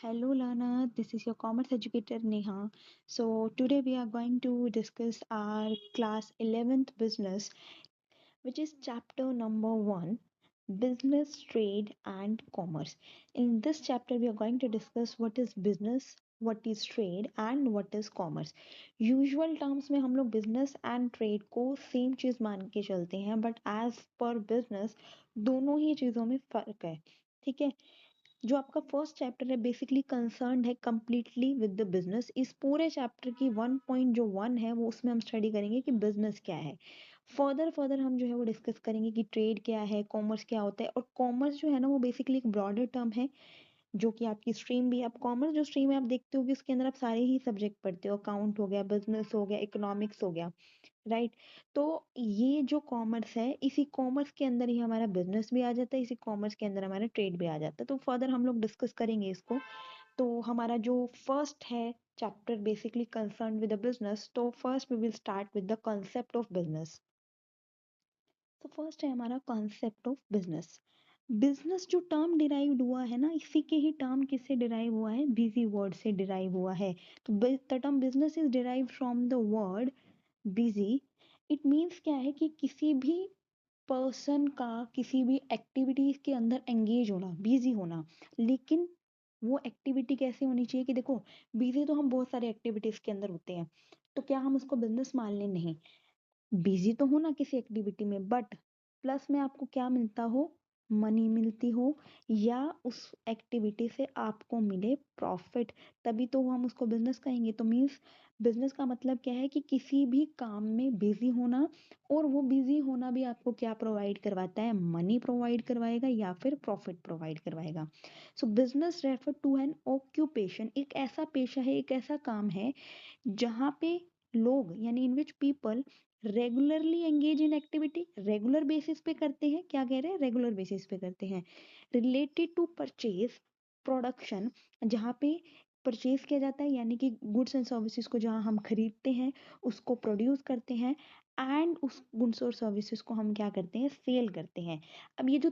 Hello, Lana. This is your commerce educator Neha. So, today we are going to discuss our class 11th business, which is chapter number 1, business, trade, and commerce. In this chapter, we are going to discuss what is business, what is trade, and what is commerce. Usual terms में हम लोग business and trade को same चीज मान के चलते हैं, but as per business दोनों ही चीजों में फर्क है. ठीक है. जो आपका फर्स्ट चैप्टर है बेसिकली कंसर्न्ड है कंप्लीटली विद द बिजनेस. इस पूरे चैप्टर की 1.1 है वो उसमें हम स्टडी करेंगे कि बिजनेस क्या है. फर्दर फर्दर हम जो है वो डिस्कस करेंगे कि ट्रेड क्या है, कॉमर्स क्या होता है. और कॉमर्स जो है ना वो बेसिकली एक ब्रॉडर टर्म है जो कि आपकी स्ट्रीम भी. आप कॉमर्स जो स्ट्रीम है आप देखते हो कि उसके अंदर आप सारे ही सब्जेक्ट पढ़ते हो. अकाउंट हो गया, बिजनेस हो गया, इकोनॉमिक्स हो गया, राइट. तो ये जो कॉमर्स है इसी कॉमर्स के अंदर ही हमारा बिजनेस भी आ जाता है, इसी कॉमर्स के अंदर हमारा ट्रेड भी आ जाता है. तो फर्दर हम लोग डिस्कस करेंगे इसको. तो हमारा जो फर्स्ट है chapter basically concern with the business. तो first we will start with the concept of business. तो फर्स्ट है हमारा कॉन्सेप्ट ऑफ बिजनेस. बिजनेस जो टर्म डिराइव्ड हुआ है ना, इसी के ही टर्म किससे डिराइव हुआ है, बिजी वर्ड से डिराइव हुआ है. तो the term business is derived from the word busy. It means क्या है कि किसी भी पर्सन का किसी भी एक्टिविटीज के अंदर एंगेज होना, बिजी होना. लेकिन वो एक्टिविटी कैसे होनी चाहिए कि देखो, बिजी तो हम बहुत सारे एक्टिविटीज के अंदर होते हैं. तो क्या हम उसको बिजनेस मान लें? नहीं. बिजी तो हो ना किसी एक्टिविटी में, बट प्लस में आपको क्या मिलता हो, मनी मिलती हो, या उस एक्टिविटी से आपको मिले प्रॉफिट, तभी तो हम उसको बिजनेस कहेंगे. तो मीन्स बिजनेस का मतलब क्या है कि किसी भी काम में बिजी होना. और वो बिजी होना भी आपको क्या प्रोवाइड करवाता है, मनी प्रोवाइड करवाएगा या फिर प्रॉफिट प्रोवाइड करवाएगा. So business refer to an occupation. एक ऐसा पेशा है, एक ऐसा काम है जहाँ पे लोग यानी in which people regularly engage in activity. Regular basis पे करते हैं. क्या कह रहे हैं, रेगुलर बेसिस पे करते हैं. रिलेटेड टू परचेज, प्रोडक्शन, जहाँ पे परचेज किया जाता है यानी कि गुड्स एंड सर्विसेज को जहाँ हम खरीदते हैं उसको प्रोड्यूस करते हैं. एंड उस गुड्स और सर्विसेज को हम क्या करते हैं, सेल करते हैं. अब ये जो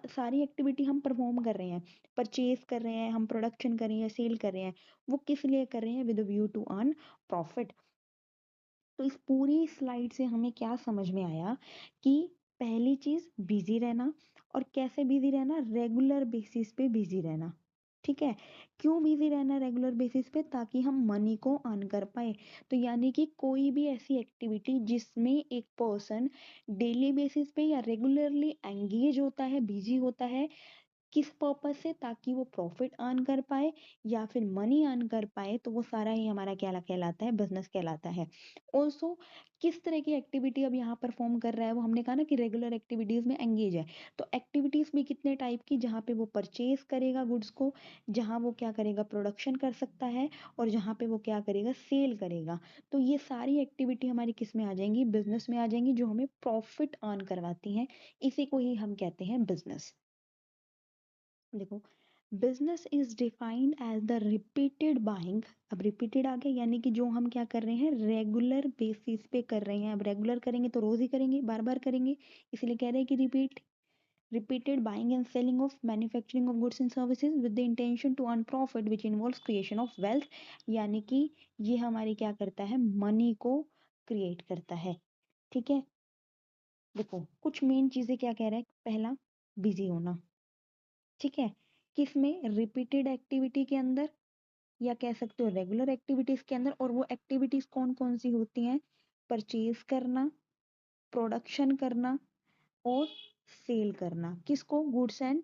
सारी एक्टिविटी हम परफॉर्म कर रहे हैं, परचेज कर रहे हैं, हम प्रोडक्शन कर रहे हैं, सेल कर रहे हैं, वो किस लिए कर रहे हैं, with view to earn profit. तो इस पूरी स्लाइड से हमें क्या समझ में आया कि पहली चीज बिजी रहना. और कैसे बिजी रहना, रेगुलर बेसिस पे बिजी रहना. ठीक है. क्यों बिजी रहना रेगुलर बेसिस पे, ताकि हम मनी को अर्न कर पाए. तो यानी कि कोई भी ऐसी एक्टिविटी जिसमें एक पर्सन डेली बेसिस पे या रेगुलरली एंगेज होता है, बिजी होता है, किस पर्पज से, ताकि वो प्रॉफिट अर्न कर पाए या फिर मनी अर्न कर पाए, तो वो सारा ही हमारा क्या कहलाता है, बिजनेस कहलाता है. ऑल्सो किस तरह की एक्टिविटी अब यहाँ परफॉर्म कर रहा है, वो हमने कहा ना कि रेगुलर एक्टिविटीज में एंगेज है. तो एक्टिविटीज भी कितने टाइप की, जहाँ पे वो परचेज करेगा गुड्स को, जहाँ वो क्या करेगा, प्रोडक्शन कर सकता है, और जहाँ पे वो क्या करेगा, सेल करेगा. तो ये सारी एक्टिविटी हमारी किस में आ जाएंगी, बिजनेस में आ जाएंगी, जो हमें प्रॉफिट अर्न करवाती हैं. इसी को ही हम कहते हैं बिजनेस. देखो, business is defined as the repeated buying. अब रिपीटेड आ गया यानी कि जो हम क्या कर रहे हैं, रेगुलर बेसिस पे कर रहे हैं. अब रेगुलर करेंगे तो रोज ही करेंगे, बार बार करेंगे, इसलिए कह रहे हैं कि repeated buying and selling of manufacturing of goods and services with the intention to earn profit which involves creation of wealth. यानी कि ये हमारी क्या करता है, मनी को क्रिएट करता है. ठीक है. देखो कुछ मेन चीजें क्या कह रहा है, पहला बिजी होना. ठीक है. किसमें, रिपीटेड एक्टिविटी के अंदर, या कह सकते हो रेगुलर एक्टिविटीज के अंदर. और वो एक्टिविटीज कौन कौन सी होती हैं, परचेज करना, प्रोडक्शन करना, और सेल करना. किसको, गुड्स एंड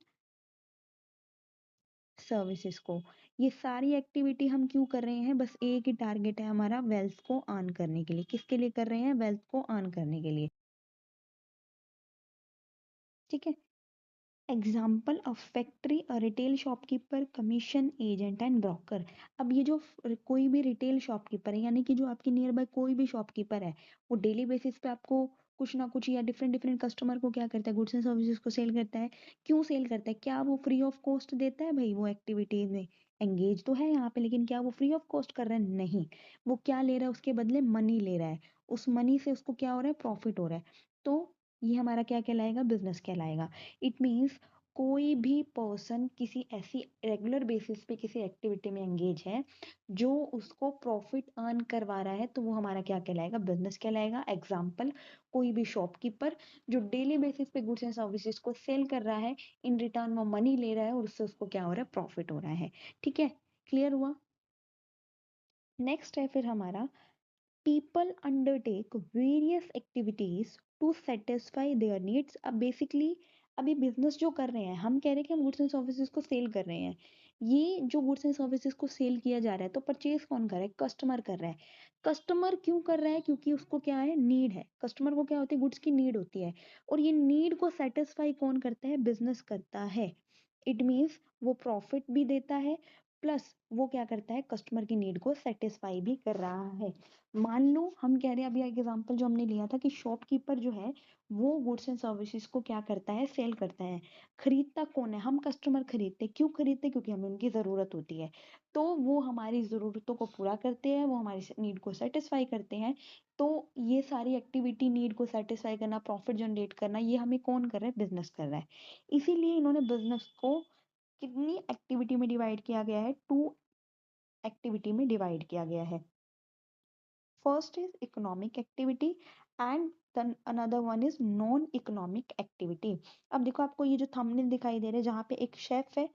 सर्विसेज को. ये सारी एक्टिविटी हम क्यों कर रहे हैं, बस एक ही टारगेट है हमारा, वेल्थ को अर्न करने के लिए. किसके लिए कर रहे हैं, वेल्थ को अर्न करने के लिए. ठीक है. Example of factory, retail shopkeeper, commission agent and broker. अब ये जो कोई भी रिटेल शॉपकीपर है यानी कि जो आपके नियर बाय कोई भी शॉपकीपर है, वो डेली बेसिस पे आपको कुछ ना कुछ या डिफरेंट डिफरेंट कस्टमर को क्या करता है, गुड्स एंड सर्विसेज को सेल करता है. क्यों सेल करता है, क्या वो फ्री ऑफ कॉस्ट देता है, भाई वो एक्टिविटीज में एंगेज तो है यहाँ पे, लेकिन क्या वो फ्री ऑफ कॉस्ट कर रहा है, नहीं. वो क्या ले रहा है, उसके बदले मनी ले रहा है. उस मनी से उसको क्या हो रहा है, प्रॉफिट हो रहा है. तो ये हमारा क्या कहलाएगा, बिजनेस कहलाएगा. इट मीन्स कोई भी पर्सन किसी ऐसी रेगुलर बेसिस पे किसी एक्टिविटी में एंगेज है जो उसको प्रॉफिट अर्न करवा रहा है, तो वो हमारा क्या कहलाएगा? बिजनेस कहलाएगा। एग्जाम्पल, कोई भी शॉपकीपर जो डेली बेसिस पे गुड्स एंड सर्विसेज को सेल कर रहा है, इन रिटर्न वो मनी ले रहा है और उससे उसको क्या हो रहा है? प्रॉफिट हो रहा है। ठीक है, क्लियर हुआ? नेक्स्ट है फिर हमारा, people undertake various activities to satisfy their needs। अब बेसिकली अभी बिजनेस जो कर रहे हैं, हम कह रहे हैं कि हम गुड्स एंड सर्विसेज को सेल कर रहे हैं। ये जो गुड्स एंड सर्विसेज को सेल किया जा रहा है, तो परचेज कौन कर रहा है? कस्टमर कर रहा है। कस्टमर क्यों कर रहा है? क्योंकि उसको क्या है? नीड है। कस्टमर को क्या होती है? गुड्स की नीड होती है। और ये नीड को सेटिस्फाई कौन करता है? बिजनेस करता है। इट मीन्स वो प्रॉफिट भी देता है, प्लस वो क्या करता है? कस्टमर की नीड को सेटिस्फाई भी कर रहा है। मान लो हम कह रहे हैं, अभी एग्जांपल जो हमने लिया था कि शॉपकीपर जो है वो गुड्स एंड सर्विसेज को क्या करता है? सेल करता है। खरीदता कौन है? हम कस्टमर खरीदते। क्यों खरीदते? क्योंकि हमें उनकी जरूरत होती है। तो वो हमारी जरूरतों को पूरा करते हैं, वो हमारी नीड को सेटिस्फाई करते हैं। तो ये सारी एक्टिविटी, नीड को सेटिस्फाई करना, प्रॉफिट जनरेट करना, ये हमें कौन कर रहा है? बिजनेस कर रहा है। इसीलिए इन्होंने बिजनेस को कितनी एक्टिविटी में डिवाइड किया गया है? टू एक्टिविटी में डिवाइड किया गया है। First is economic activity and then another one is non economic activity। अब देखो, आपको ये जो थंबनेल दिखाई दे रहे हैं जहाँ पे एक शेफ है,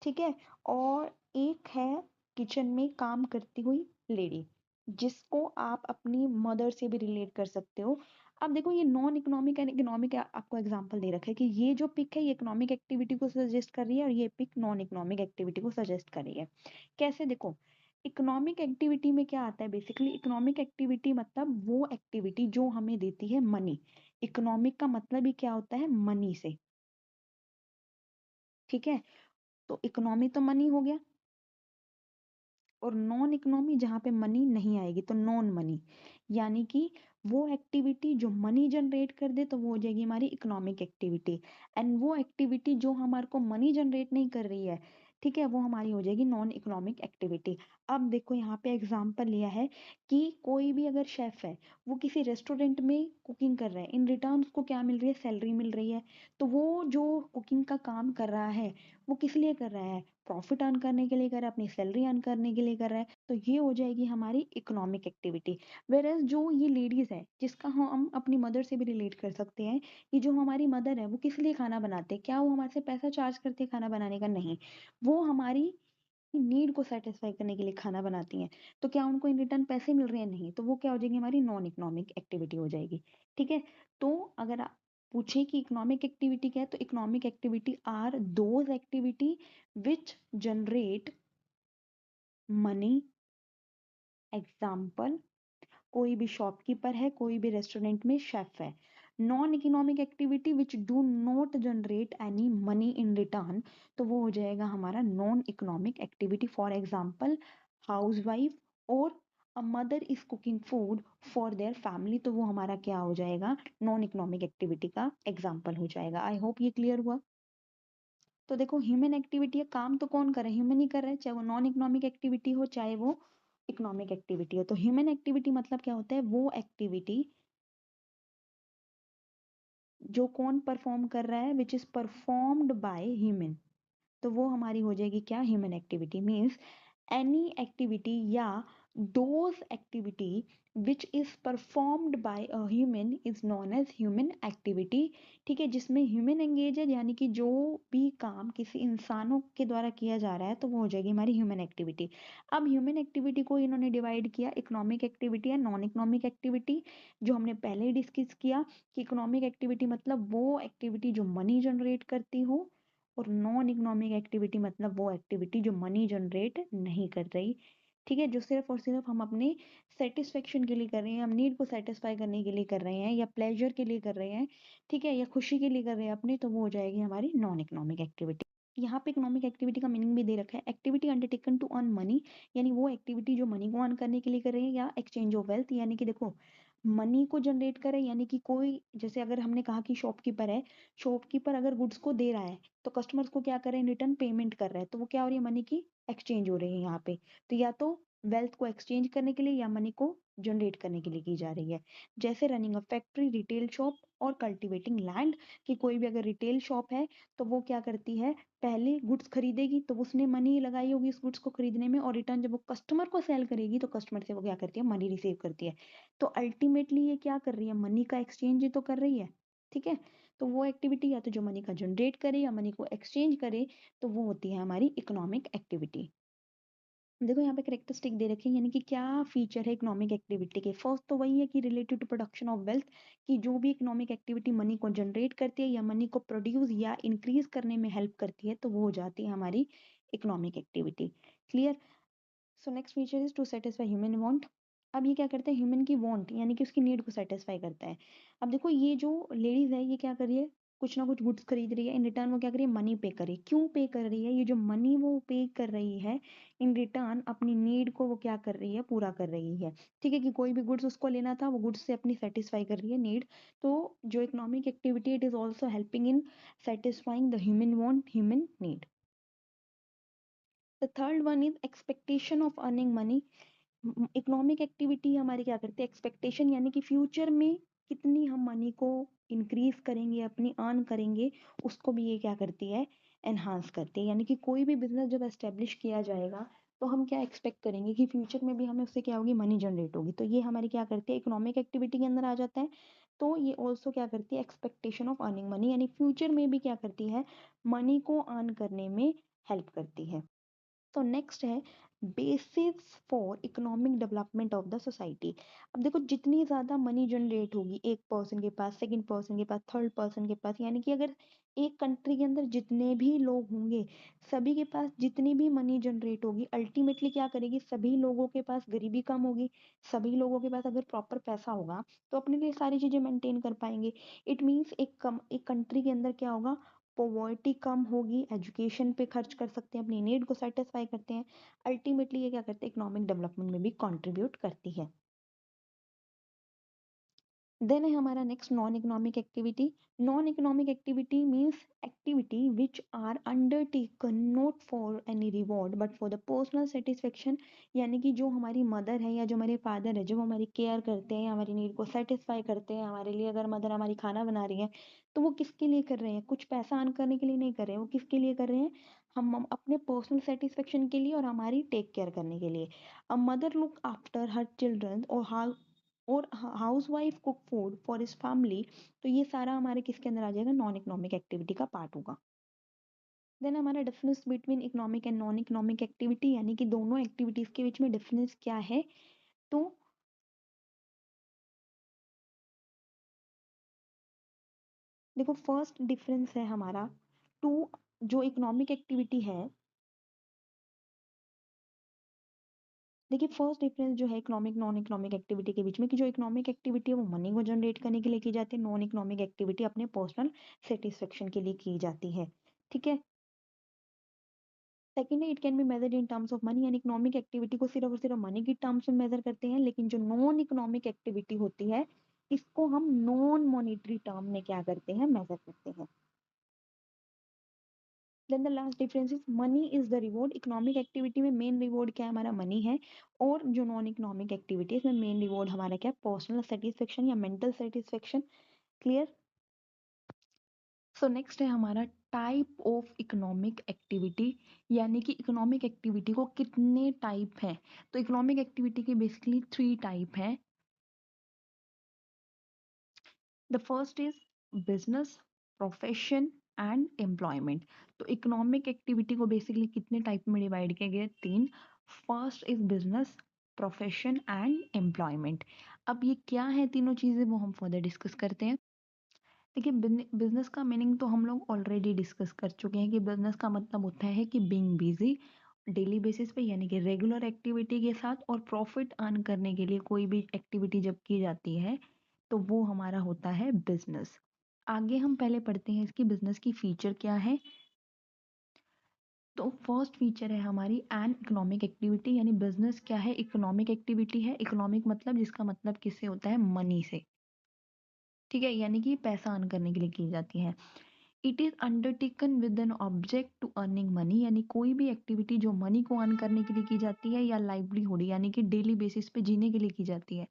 ठीक है, और एक है किचन में काम करती हुई लेडी, जिसको आप अपनी मदर से भी रिलेट कर सकते हो। अब देखो, ये नॉन इकोनॉमिक एंड इकोनॉमिक आपको एग्जांपल दे रखा है कि ये जो पिक है ये इकोनॉमिक एक्टिविटी को सजेस्ट कर रही है और ये पिक नॉन इकोनॉमिक एक्टिविटी को सजेस्ट कर रही है। कैसे? देखो, इकोनॉमिक एक्टिविटी में क्या आता है? बेसिकली इकोनॉमिक एक्टिविटी मतलब वो एक्टिविटी जो हमें देती है मनी। इकोनॉमिक का मतलब ही क्या होता है? मनी से। ठीक है, तो इकोनॉमी तो मनी हो गया, और नॉन इकोनॉमी जहाँ पे मनी नहीं आएगी तो नॉन मनी, यानी कि वो एक्टिविटी जो मनी जनरेट कर दे तो वो हो जाएगी हमारी इकोनॉमिक एक्टिविटी। एंड वो एक्टिविटी जो हमारे को मनी जनरेट नहीं कर रही है, ठीक है, वो हमारी हो जाएगी नॉन इकोनॉमिक एक्टिविटी। अब देखो, यहाँ पे एग्जांपल लिया है कि कोई भी अगर शेफ है, वो किसी रेस्टोरेंट में कुकिंग कर रहा है, इन रिटर्न उसको क्या मिल रही है? सैलरी मिल रही है। तो वो जो कुकिंग का काम कर रहा है, वो किस लिए कर रहा है? प्रॉफिट अर्न करने के लिए कर रहा है, अपनी सैलरी अर्न करने के लिए कर रहा है। तो ये हो जाएगी हमारी इकोनॉमिक एक्टिविटी। वेरएज जो ये लेडीज है, जिसका हम अपनी मदर से भी रिलेट कर सकते हैं, कि जो हमारी मदर है वो किस लिए खाना बनाते हैं? क्या वो हमारे से पैसा चार्ज करते हैं खाना बनाने का? नहीं, वो हमारी नीड को सेटिस्फाई करने के लिए खाना बनाती हैं। तो क्या उनको इन रिटर्न पैसे मिल रहे हैं? नहीं, तो वो क्या हो जाएगी? हमारी नॉन इकोनॉमिक एक्टिविटी हो जाएगी। ठीक है, तो अगर आप पूछे कि इकोनॉमिक एक्टिविटी क्या है, तो economic activity are those activity which generate money. Example, कोई भी शॉपकीपर है, कोई भी रेस्टोरेंट में शेफ है। Non economic activity which do not generate any money in return, तो वो हो जाएगा हमारा non economic activity. For example, housewife और a mother is cooking food for their family, तो वो हमारा क्या हो जाएगा? नॉन इकोनॉमिक एक्टिविटी का एग्जाम्पल हो जाएगा। आई होप ये क्लियर हुआ। तो देखो, ह्यूमन एक्टिविटी है, काम तो कौन कर रहा है? ह्यूमन ही कर रहा है, चाहे वो नॉन इकोनॉमिक एक्टिविटी हो चाहे वो इकोनॉमिक एक्टिविटी हो। तो ह्यूमन एक्टिविटी मतलब क्या होता है? वो एक्टिविटी जो कौन परफॉर्म कर रहा है? Which is performed by human, तो वो हमारी हो जाएगी क्या? Human activity. Means any activity या those activity which is performed by a human is known as human activity। ठीक है, जिसमें human engage है, यानी कि जो भी काम किसी इंसानों के द्वारा किया जा रहा है, तो वो हो जाएगी हमारी human activity। अब human activity को इन्होंने डिवाइड किया इकोनॉमिक एक्टिविटी या नॉन इकोनॉमिक एक्टिविटी। जो हमने पहले ही डिस्कस किया कि इकोनॉमिक एक्टिविटी मतलब वो एक्टिविटी जो मनी जनरेट करती हो, और नॉन इकोनॉमिक एक्टिविटी मतलब वो एक्टिविटी जो मनी जनरेट नहीं कर रही। ठीक है, जो सिर्फ और सिर्फ हम अपने सेटिस्फेक्शन के लिए कर रहे हैं, हम नीड को सेटिस्फाई करने के लिए कर रहे हैं, या प्लेजर के लिए कर रहे हैं, ठीक है, या खुशी के लिए कर रहे हैं अपने, तो वो हो जाएगी हमारी नॉन इकोनॉमिक एक्टिविटी। यहाँ पे इकोनॉमिक एक्टिविटी का मीनिंग भी दे रखा है, activity undertaken to earn money, यानी वो एक्टिविटी जो मनी को अर्न करने के लिए कर रहे हैं, या एक्सचेंज ऑफ वेल्थ, यानी कि देखो, मनी को जनरेट करे, यानी कि कोई, जैसे अगर हमने कहा कि शॉपकीपर है, शॉपकीपर अगर गुड्स को दे रहा है, तो कस्टमर्स को क्या कर रहे हैं? रिटर्न पेमेंट कर रहा है, तो वो क्या हो रही है? मनी की एक्सचेंज हो रही है यहाँ पे। तो या तो वेल्थ को एक्सचेंज करने के लिए या मनी को जनरेट करने के लिए की जा रही है। जैसे running a factory, retail shop और कल्टीवेटिंग लैंड, कि कोई भी अगर रिटेल शॉप है तो वो क्या करती है, पहले गुड्स खरीदेगी तो उसने मनी लगाई होगी उस गुड्स को खरीदने में, और रिटर्न जब वो कस्टमर को सेल करेगी तो कस्टमर से वो क्या करती है, मनी रिसीव करती है। तो अल्टीमेटली ये क्या कर रही है, मनी का एक्सचेंज ही तो कर रही है। ठीक है, तो वो एक्टिविटी या तो जो मनी का जनरेट करे या मनी को एक्सचेंज करे, तो वो होती है हमारी इकोनॉमिक एक्टिविटी। देखो यहाँ पे करेक्टरिस्टिक दे रखे हैं, यानी कि क्या फीचर है इकोनॉमिक एक्टिविटी के। फर्स्ट तो वही है कि related to production of wealth, कि जो भी इकोनॉमिक एक्टिविटी मनी को जनरेट करती है या मनी को प्रोड्यूस या इंक्रीज करने में हेल्प करती है, तो वो हो जाती है हमारी economic activity. Clear. So next feature is to satisfy human want. अब ये क्या करता है, ह्यूमन की वांट यानी कि उसकी नीड को सेटिस्फाई करता है। अब देखो ये जो लेडीज है ये क्या कर रही है, कुछ ना कुछ गुड्स खरीद रही है, इन रिटर्न वो क्या कर रही है, मनी पे कर रही है। क्यों पे कर रही है, ये जो मनी वो पे कर रही है इन रिटर्न अपनी नीड को वो क्या कर रही है, पूरा कर रही है। ठीक है, कि कोई भी गुड्स उसको लेना था, वो गुड्स से अपनी सेटिस्फाई कर रही है नीड। तो जो economic activity, it is also helping in satisfying the human want, human need. The third one is expectation of earning money. Economic activity हमारी क्या करती है, एक्सपेक्टेशन यानी कि फ्यूचर में कितनी हम मनी को इंक्रीज करेंगे, अपनी अर्न करेंगे, उसको भी ये क्या करती है, एनहांस करती है। यानी कि कोई भी बिजनेस जब एस्टेब्लिश किया जाएगा तो हम क्या एक्सपेक्ट करेंगे कि फ्यूचर में भी हमें उससे क्या होगी, मनी जनरेट होगी। तो ये हमारी क्या करती है, इकोनॉमिक एक्टिविटी के अंदर आ जाता है। तो ये ऑल्सो क्या करती है, एक्सपेक्टेशन ऑफ अर्निंग मनी, यानी फ्यूचर में भी क्या करती है, मनी को अर्न करने में हेल्प करती है। तो नेक्स्ट है basis for economic development of the society. अब देखो जितनी ज्यादा मनी जनरेट होगी एक पर्सन के पास, सेकंड पर्सन के पास, थर्ड पर्सन के पास, यानी कि अगर एक कंट्री के अंदर जितने भी लोग होंगे, सभी के पास जितनी भी मनी जनरेट होगी, अल्टीमेटली क्या करेगी, सभी लोगों के पास गरीबी कम होगी। सभी लोगों के पास अगर प्रॉपर पैसा होगा तो अपने लिए सारी चीजें मेंटेन कर पाएंगे। इट मीन्स एक कंट्री के अंदर क्या होगा, पॉवर्टी कम होगी, एजुकेशन पे खर्च कर सकते हैं, अपनी नीड को सेटिस्फाई करते हैं। अल्टीमेटली ये क्या करते हैं, इकोनॉमिक डेवलपमेंट में भी कंट्रीब्यूट करती है। देन है हमारा next non economic activity. Non economic activity means activity which are undertaken not for any reward but for the personal satisfaction. यानी कि जो हमारी मदर है या जो हमारे फादर है, जो हमारी केयर करते हैं, हमारी नीड को सेटिस्फाई करते हैं, हमारे लिए अगर मदर हमारी खाना बना रही है, तो वो किसके लिए कर रहे हैं, कुछ पैसा अर्न करने के लिए नहीं कर रहे हैं, वो किसके लिए कर रहे हैं, हम अपने पर्सनल सेटिस्फेक्शन के लिए और हमारी टेक केयर करने के लिए। A mother look after her children और housewife cook food for his family. तो ये सारा हमारे किसके अंदर आ जाएगा, नॉन इकोनॉमिक एक्टिविटी का पार्ट होगा। देन हमारा difference between economic and non economic activity, यानी कि दोनों एक्टिविटीज के बीच में डिफरेंस क्या है। तो देखो फर्स्ट डिफरेंस है हमारा टू, जो इकोनॉमिक एक्टिविटी है, देखिए फर्स्ट डिफरेंस जो है इकोनॉमिक नॉन इकोनॉमिक एक्टिविटी के बीच में, कि जो इकोनॉमिक एक्टिविटी है वो मनी को जनरेट करने के लिए की जाती है, नॉन इकोनॉमिक एक्टिविटी अपने पर्सनल सेटिस्फेक्शन के लिए की जाती है। ठीक है। सेकेंड है, it can be measured in terms of money, यानी इकोनॉमिक एक्टिविटी को सिर्फ और सिर्फ मनी की टर्म्स में मेजर करते हैं, लेकिन जो नॉन इकोनॉमिक एक्टिविटी होती है इसको हम नॉन मॉनेटरी टर्म में क्या करते हैं, मेजर करते हैं। Then the last difference is money is the reward. Economic activity में मेन रिवॉर्ड क्या है, हमारा मनी है। और जो नॉन इकोनॉमिक एक्टिविटी है इसमें मेन रिवॉर्ड हमारा क्या है, पर्सनल सेटिस्फेक्शन या mental satisfaction. Clear. So next है हमारा टाइप ऑफ इकोनॉमिक एक्टिविटी, यानी कि इकोनॉमिक एक्टिविटी को कितने टाइप हैं। तो इकोनॉमिक एक्टिविटी के बेसिकली थ्री टाइप हैं। The first is business, profession and employment. तो इकोनॉमिक एक्टिविटी को बेसिकली कितने टाइप में डिवाइड किया गया है, तीन। First is business, profession and employment. अब ये क्या है तीनों चीजें, वो हम फर्दर डिस्कस करते हैं। देखिए बिजनेस का मीनिंग तो हम लोग ऑलरेडी डिस्कस कर चुके हैं, कि बिजनेस का मतलब होता है कि बीइंग बिजी डेली बेसिस पे, यानी कि रेगुलर एक्टिविटी के साथ, और प्रॉफिट अर्न करने के लिए कोई भी एक्टिविटी जब की जाती है तो वो हमारा होता है बिजनेस। आगे हम पहले पढ़ते हैं इसकी बिजनेस की फीचर क्या है। तो फर्स्ट फीचर है हमारी एन इकोनॉमिक एक्टिविटी, यानी बिजनेस क्या है, इकोनॉमिक एक्टिविटी है। इकोनॉमिक मतलब जिसका मतलब किससे होता है, मनी से। ठीक है, यानी कि पैसा अर्न करने के लिए की जाती है। It is undertaken with an object to earning money, यानी कोई भी एक्टिविटी जो मनी को अर्न करने के लिए की जाती है या लाइवलीहुड यानी कि डेली बेसिस पे जीने के लिए की जाती है,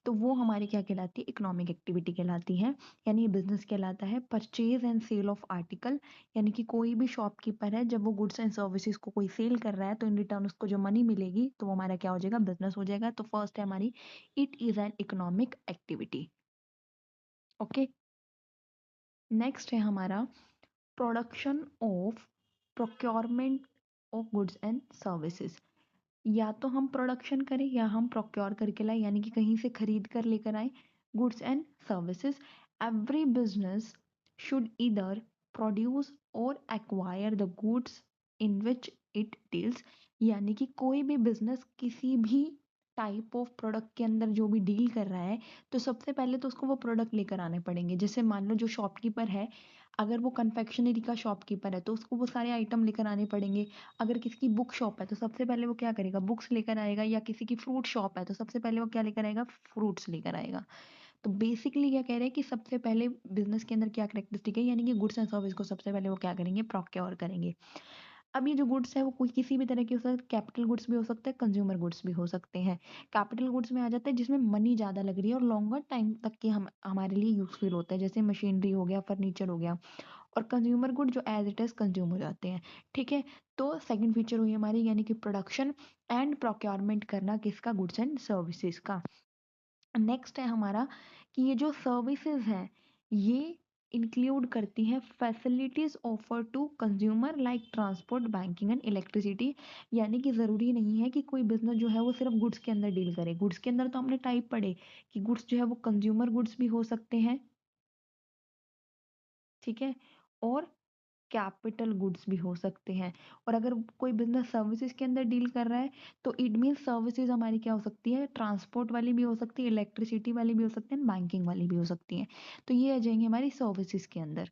तो वो हमारी क्या कहलाती है, इकोनॉमिक एक्टिविटी कहलाती है। यानी ये बिजनेस कहलाता है। Purchase and sale of article, यानी कि कोई भी शॉपकीपर है जब वो गुड्स एंड सर्विसेज को कोई सेल कर रहा है तो इन रिटर्न उसको जो मनी मिलेगी तो वो हमारा क्या हो जाएगा, बिजनेस हो जाएगा। तो फर्स्ट है हमारी, it is an economic activity. Okay, next है हमारा production of procurement of goods and services. या तो हम प्रोडक्शन करें या हम प्रोक्योर करके लाए, यानी कि कहीं से खरीद कर लेकर आए goods and services. Every business should either produce or acquire the goods in which it deals, यानी कि कोई भी बिजनेस किसी भी टाइप ऑफ प्रोडक्ट के अंदर जो भी डील कर रहा है तो सबसे पहले तो उसको वो प्रोडक्ट लेकर आने पड़ेंगे। जैसे मान लो जो शॉपकीपर है, अगर वो कन्फेक्शनरी का शॉपकीपर है तो उसको वो सारे आइटम लेकर आने पड़ेंगे। अगर किसी की बुक शॉप है तो सबसे पहले वो क्या करेगा, बुक्स लेकर आएगा। या किसी की फ्रूट शॉप है तो सबसे पहले वो क्या लेकर आएगा, फ्रूट्स लेकर आएगा। तो बेसिकली क्या कह रहे हैं कि सबसे पहले बिजनेस के अंदर क्या करेक्टरिस्टिक है, यानी कि गुड्स एंड सर्विस को सबसे पहले वो क्या करेंगे, प्रोक्योर करेंगे। अब ये जो गुड्स है वो कोई किसी भी तरह के हो सकते हैं, कैपिटल गुड्स भी हो सकते हैं, कंज्यूमर गुड्स भी हो सकते हैं। कैपिटल गुड्स में आ जाता है जिसमें मनी ज़्यादा लग रही है और लॉन्गर टाइम तक के हम हमारे लिए यूजफुल होता है, जैसे मशीनरी हो गया, फर्नीचर हो गया। और कंज्यूमर गुड जो एज इट इज कंज्यूम हो जाते हैं। ठीक है, तो सेकंड फीचर हुई हमारी, यानी कि प्रोडक्शन एंड प्रोक्योरमेंट करना किसका, गुड्स एंड सर्विसेज का। नेक्स्ट है हमारा कि ये जो सर्विसेज हैं ये इंक्लूड करती हैं facilities offer to consumer like transport, banking and electricity. यानी कि ज़रूरी नहीं है कि कोई बिजनेस जो है वो सिर्फ गुड्स के अंदर डील करे। गुड्स के अंदर तो हमने टाइप पढ़े कि गुड्स जो है वो कंज्यूमर गुड्स भी हो सकते हैं, ठीक है, और कैपिटल गुड्स भी हो सकते हैं। और अगर कोई बिजनेस सर्विसेज के अंदर डील कर रहा है तो इट मीन सर्विसेज हमारी क्या हो सकती है, ट्रांसपोर्ट वाली भी हो सकती है, इलेक्ट्रिसिटी वाली भी हो सकती है, बैंकिंग वाली भी हो सकती है। तो ये आ जाएंगे हमारी सर्विसेज के अंदर।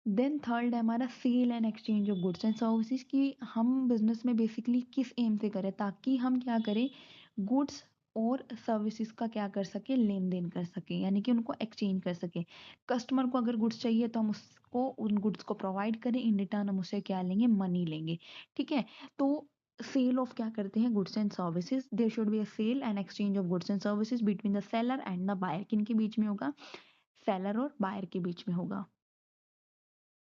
देन थर्ड है हमारा sale and exchange of goods and services, की हम बिजनेस में बेसिकली किस एम से करें, ताकि हम क्या करें, गुड्स और सर्विसेज का क्या कर सके, लेन देन कर सके, यानी कि उनको एक्सचेंज कर सके। कस्टमर को अगर गुड्स चाहिए तो हम उसको उन गुड्स को प्रोवाइड करें, इन रिटर्न हम उससे क्या लेंगे, मनी लेंगे। ठीक है, तो सेल ऑफ क्या करते हैं, goods and services. There should be a sale and exchange of goods and services between the seller and the buyer. किन के बीच में होगा, सेलर और बायर के बीच में होगा।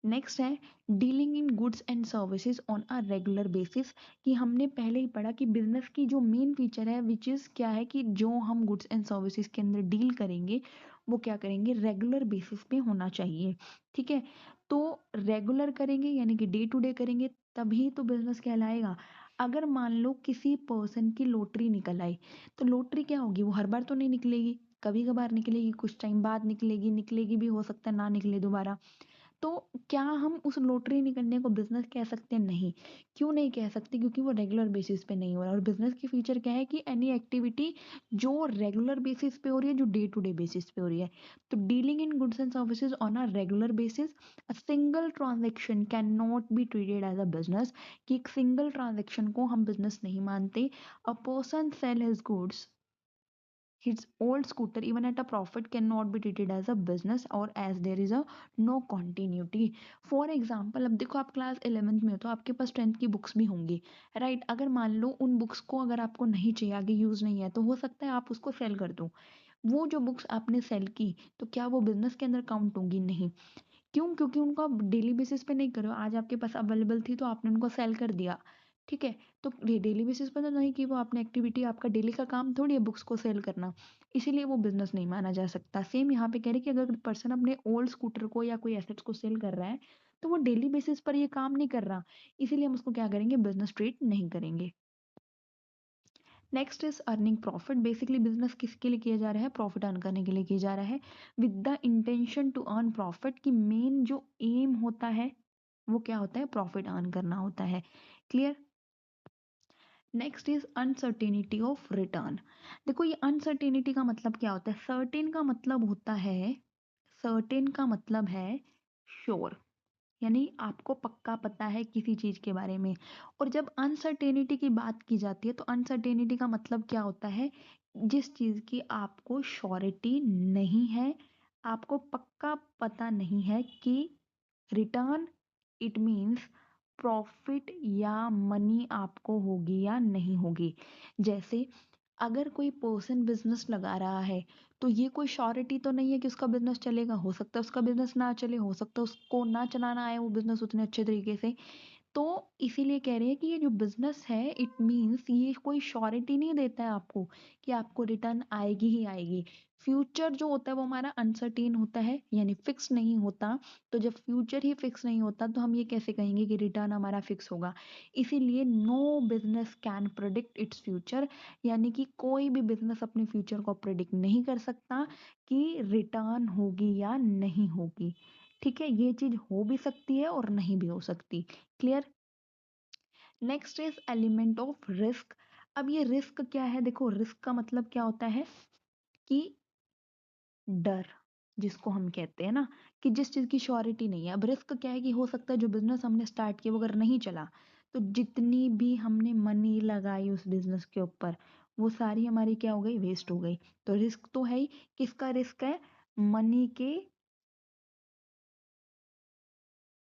नेक्स्ट है dealing in goods and services on a regular basis, कि हमने पहले ही पढ़ा कि बिजनेस की जो मेन फीचर है विच इज़ क्या है, कि जो हम गुड्स एंड सर्विसेज के अंदर डील करेंगे वो क्या करेंगे, रेगुलर बेसिस पे होना चाहिए। ठीक है, तो रेगुलर करेंगे यानी कि डे टू डे करेंगे तभी तो बिजनेस कहलाएगा। अगर मान लो किसी पर्सन की लॉटरी निकल आई तो लॉटरी क्या होगी, वो हर बार तो नहीं निकलेगी, कभी कभार निकलेगी, कुछ टाइम बाद निकलेगी, निकलेगी भी हो सकता है ना निकले दोबारा। तो क्या हम उस लॉटरी निकलने को बिजनेस कह सकते हैं, नहीं। क्यों नहीं कह सकते, क्योंकि वो रेगुलर बेसिस पे नहीं हो रहा। और बिजनेस की फीचर क्या है कि एनी एक्टिविटी जो रेगुलर बेसिस पे हो रही है, जो डे टू डे बेसिस पे हो रही है। तो dealing in goods and services on a regular basis, a single transaction can not be treated as a business, कि एक सिंगल ट्रांजेक्शन को हम बिजनेस नहीं मानते। A person sell his goods, his old scooter even at a profit cannot be treated as a business or as there is a no continuity. For example, अब देखो आप class 11th में हो तो आपके पास 10th की बुक्स भी होंगी, राइट। अगर मान लो उन बुक्स को अगर आपको नहीं चाहिए, आगे यूज नहीं है, तो हो सकता है आप उसको सेल कर दो। वो जो बुक्स आपने सेल की तो क्या वो बिजनेस के अंदर काउंट होंगी, नहीं। क्यों, क्योंकि उनको आप डेली बेसिस पे नहीं करो, आज आपके पास अवेलेबल थी तो आपने उनको सेल कर दिया। ठीक है, तो डेली बेसिस पे तो नहीं की वो आपने एक्टिविटी, आपका डेली का काम थोड़ी है बुक्स को सेल करना, इसीलिए वो बिजनेस नहीं माना जा सकता। सेम यहाँ पे कह रहे कि अगर पर्सन अपने ओल्ड स्कूटर को या कोई एसेट्स को सेल कर रहा है तो वो डेली बेसिस पर ये काम नहीं कर रहा, इसीलिए हम उसको क्या करेंगे, बिजनेस ट्रीट नहीं करेंगे। Next is earning profit. Basically business किसके लिए किया जा रहा है, प्रॉफिट अर्न करने के लिए किया जा रहा है, with the intention to earn profit, की मेन जो एम होता है वो क्या होता है, प्रॉफिट अर्न करना होता है। Clear. Next is uncertainty of return. देखो ये अनसर्टेनिटी का मतलब क्या होता है, सर्टेन का मतलब होता है, सर्टेन का मतलब है श्योर, यानी आपको पक्का पता है किसी चीज के बारे में। और जब अनसर्टेनिटी की बात की जाती है तो अनसर्टेनिटी का मतलब क्या होता है, जिस चीज की आपको श्योरिटी नहीं है, आपको पक्का पता नहीं है कि रिटर्न इट मीन्स प्रॉफिट या मनी आपको होगी या नहीं होगी। जैसे अगर कोई पर्सन बिजनेस लगा रहा है तो ये कोई श्योरिटी तो नहीं है कि उसका बिजनेस चलेगा। हो सकता है उसका बिजनेस ना चले, हो सकता है उसको ना चलाना आए वो बिजनेस उतने अच्छे तरीके से। तो इसीलिए कह रहे हैं कि ये जो बिजनेस है इट मीन्स ये कोई श्योरिटी नहीं देता है आपको कि आपको रिटर्न आएगी ही आएगी। फ्यूचर जो होता है वो हमारा अनसर्टेन होता है, यानी फिक्स नहीं होता। तो जब फ्यूचर ही फिक्स नहीं होता तो हम ये कैसे कहेंगे कि रिटर्न हमारा फिक्स होगा। इसीलिए no business can predict its future, यानी कि कोई भी बिजनेस अपने फ्यूचर को प्रिडिक्ट नहीं कर सकता कि रिटर्न होगी या नहीं होगी। ठीक है, ये चीज हो भी सकती है और नहीं भी हो सकती। Clear. Next is element of risk. अब ये रिस्क क्या है, देखो रिस्क का मतलब क्या होता है कि डर, जिसको हम कहते हैं ना कि जिस चीज की श्योरिटी नहीं है। अब रिस्क क्या है कि हो सकता है जो बिजनेस हमने स्टार्ट किया वो अगर नहीं चला तो जितनी भी हमने मनी लगाई उस बिजनेस के ऊपर वो सारी हमारी क्या हो गई, वेस्ट हो गई। तो रिस्क तो है ही। किसका रिस्क है, मनी के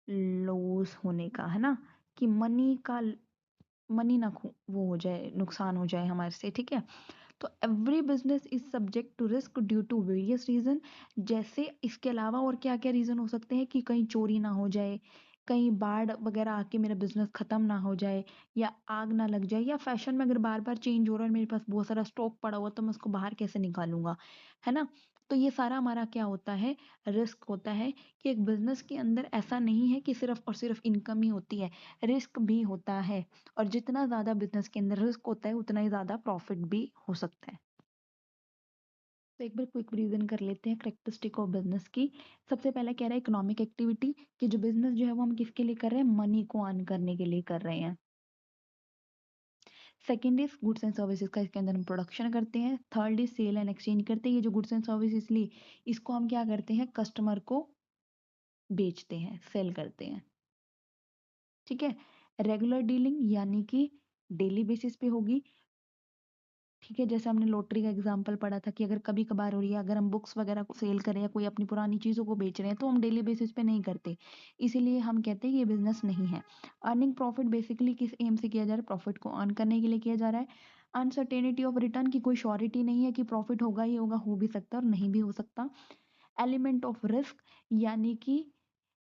लॉस होने का, है ना, कि मनी ना वो हो जाए, नुकसान हो जाए हमारे से। ठीक है, तो every business is subject to risk due to various reason. जैसे इसके अलावा और क्या क्या रीजन हो सकते हैं कि कहीं चोरी ना हो जाए, कहीं बाढ़ वगैरह आके मेरा बिजनेस खत्म ना हो जाए, या आग ना लग जाए, या फैशन में अगर बार बार चेंज हो रहा है और मेरे पास बहुत सारा स्टॉक पड़ा हुआ तो मैं उसको बाहर कैसे निकालूंगा, है ना। तो ये सारा हमारा क्या होता है, रिस्क होता है। कि एक बिजनेस के अंदर ऐसा नहीं है कि सिर्फ और सिर्फ इनकम ही होती है, रिस्क भी होता है। और जितना ज्यादा बिजनेस के अंदर रिस्क होता है उतना ही ज्यादा प्रॉफिट भी हो सकता है। तो एक बार क्विक रिवीजन कर लेते हैं करेक्टरिस्टिक ऑफ बिजनेस की। सबसे पहला कह रहा है इकोनॉमिक एक्टिविटी, कि जो बिजनेस जो है वो हम किसके लिए कर रहे हैं, मनी को अर्न करने के लिए कर रहे हैं। Second is goods and services का, इसके अंदर हम प्रोडक्शन करते हैं। Third is sale and exchange करते हैं, ये जो गुड्स एंड सर्विस इसलिए इसको हम क्या करते हैं, कस्टमर को बेचते हैं, सेल करते हैं। ठीक है, रेगुलर डीलिंग यानी कि डेली बेसिस पे होगी। ठीक है, जैसे हमने लॉटरी का एग्जांपल पढ़ा था कि अगर कभी कभार हो रही है, अगर हम बुक्स वगैरह को सेल करें या कोई अपनी पुरानी चीजों को बेच रहे हैं तो हम डेली बेसिस पे नहीं करते, इसीलिए हम कहते हैं कि ये बिजनेस नहीं है। अर्निंग प्रॉफिट बेसिकली किस एम से किया जा रहा है, प्रॉफिट को अर्न करने के लिए किया जा रहा है। अनसर्टेनिटी ऑफ रिटर्न की कोई श्योरिटी नहीं है कि प्रॉफिट होगा ही होगा, हो भी सकता है और नहीं भी हो सकता। एलिमेंट ऑफ रिस्क, यानी कि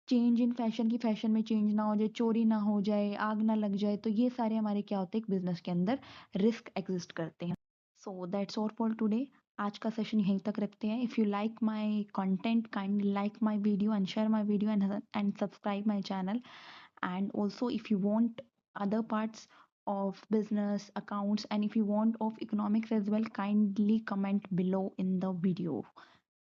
चेंज इन फैशन, की फैशन में चेंज ना हो जाए, चोरी ना हो जाए, आग ना लग जाए, तो ये सारे हमारे क्या होते हैं, एक बिजनेस के अंदर रिस्क एग्जिस्ट करते हैं। So that's all for today. आज का सेशन यहीं तक रखते हैं। If you like my content kindly like my video and share my video and subscribe my channel. And also if you want other parts of business accounts and if you want of economics as well, kindly comment below in the video.